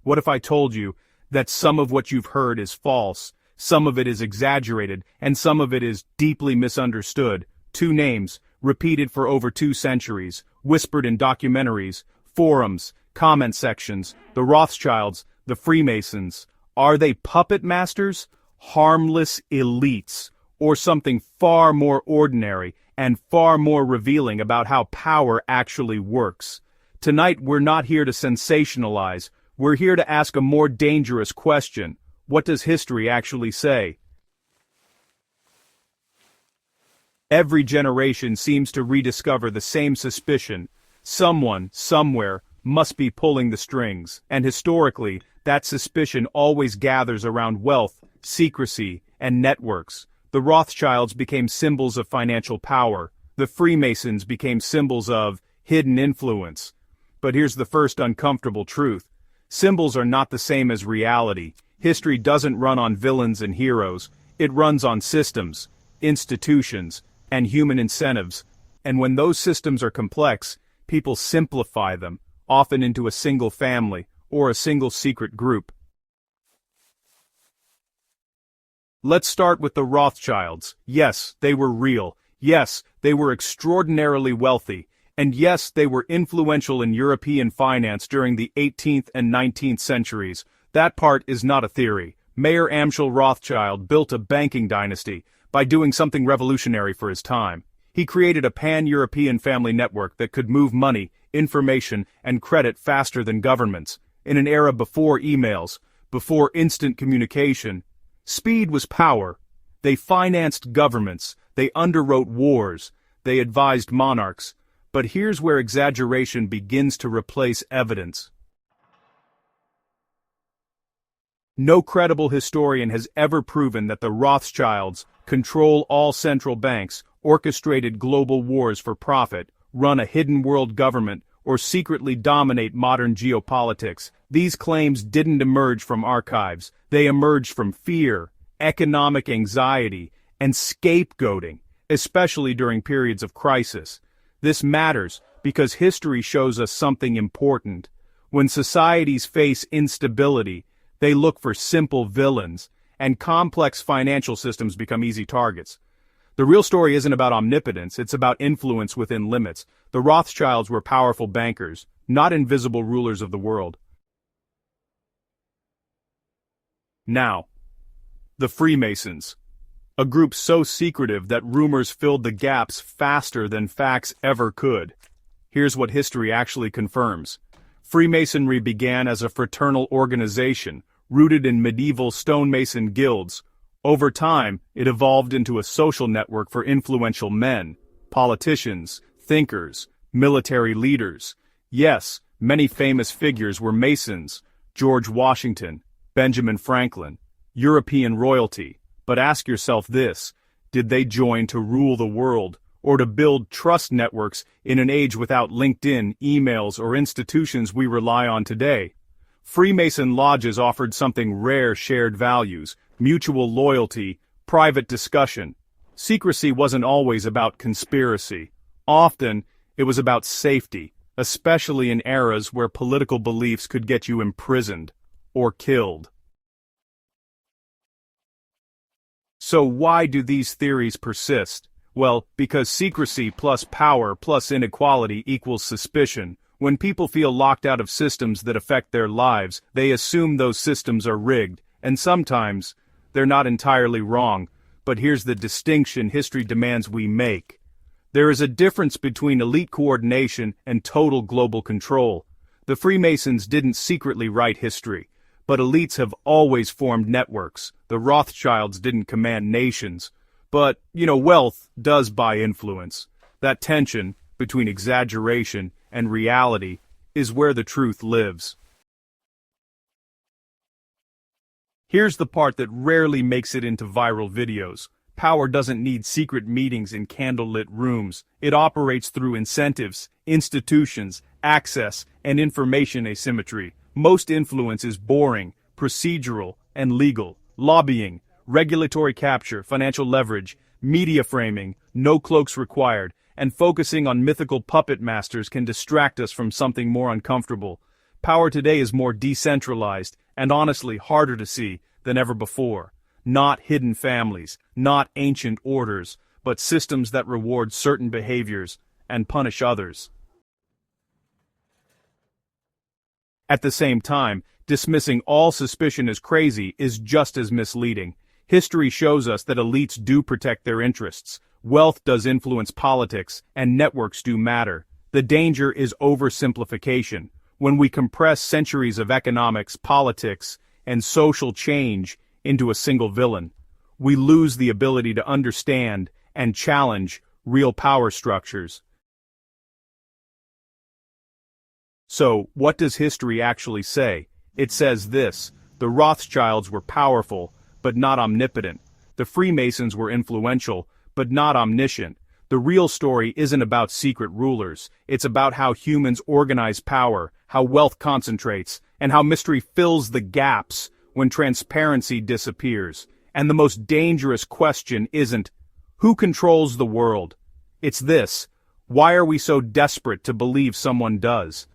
What if I told you that some of what you've heard is false, some of it is exaggerated, and some of it is deeply misunderstood? Two names, repeated for over 2 centuries, whispered in documentaries, forums, comment sections: the Rothschilds, the Freemasons. Are they puppet masters, harmless elites, or something far more ordinary and far more revealing about how power actually works? Tonight we're not here to sensationalize, we're here to ask a more dangerous question. What does history actually say? Every generation seems to rediscover the same suspicion. Someone, somewhere, must be pulling the strings, and historically, that suspicion always gathers around wealth, secrecy, and networks. The Rothschilds became symbols of financial power. The Freemasons became symbols of hidden influence. But here's the first uncomfortable truth. Symbols are not the same as reality. History doesn't run on villains and heroes. It runs on systems, institutions, and human incentives. And when those systems are complex, people simplify them, often into a single family or a single secret group. Let's start with the Rothschilds. Yes, they were real. Yes, they were extraordinarily wealthy. And yes, they were influential in European finance during the 18th and 19th centuries. That part is not a theory. Mayor Amschel Rothschild built a banking dynasty by doing something revolutionary for his time. He created a pan-European family network that could move money, information, and credit faster than governments. In an era before emails, before instant communication, speed was power. They financed governments, they underwrote wars, they advised monarchs. But here's where exaggeration begins to replace evidence. No credible historian has ever proven that the Rothschilds control all central banks, orchestrated global wars for profit, run a hidden world government, or secretly dominate modern geopolitics. These claims didn't emerge from archives. They emerged from fear, economic anxiety, and scapegoating, especially during periods of crisis. This matters because history shows us something important. When societies face instability, they look for simple villains, and complex financial systems become easy targets. The real story isn't about omnipotence, it's about influence within limits. The Rothschilds were powerful bankers, not invisible rulers of the world. Now, the Freemasons. A group so secretive that rumors filled the gaps faster than facts ever could. Here's what history actually confirms. Freemasonry began as a fraternal organization, rooted in medieval stonemason guilds. Over time, it evolved into a social network for influential men, politicians, thinkers, military leaders. Yes, many famous figures were Masons: George Washington, Benjamin Franklin, European royalty. But ask yourself this: did they join to rule the world, or to build trust networks in an age without LinkedIn, emails, or institutions we rely on today? Freemason lodges offered something rare: shared values, mutual loyalty, private discussion. Secrecy wasn't always about conspiracy. Often, it was about safety, especially in eras where political beliefs could get you imprisoned or killed. So why do these theories persist? Well, because secrecy plus power plus inequality equals suspicion. When people feel locked out of systems that affect their lives, they assume those systems are rigged, and sometimes, they're not entirely wrong. But here's the distinction history demands we make. There is a difference between elite coordination and total global control. The Freemasons didn't secretly write history, but elites have always formed networks. The Rothschilds didn't command nations. But, wealth does buy influence. That tension between exaggeration and reality is where the truth lives. Here's the part that rarely makes it into viral videos. Power doesn't need secret meetings in candlelit rooms. It operates through incentives, institutions, access, and information asymmetry. Most influence is boring, procedural, and legal. Lobbying, regulatory capture, financial leverage, media framing, no cloaks required, and focusing on mythical puppet masters can distract us from something more uncomfortable. Power today is more decentralized and honestly harder to see than ever before. Not hidden families, not ancient orders, but systems that reward certain behaviors and punish others. At the same time, dismissing all suspicion as crazy is just as misleading. History shows us that elites do protect their interests, wealth does influence politics, and networks do matter. The danger is oversimplification. When we compress centuries of economics, politics, and social change into a single villain, we lose the ability to understand and challenge real power structures. So, what does history actually say? It says this: the Rothschilds were powerful, but not omnipotent. The Freemasons were influential, but not omniscient. The real story isn't about secret rulers, it's about how humans organize power, how wealth concentrates, and how mystery fills the gaps when transparency disappears. And the most dangerous question isn't, who controls the world? It's this: why are we so desperate to believe someone does?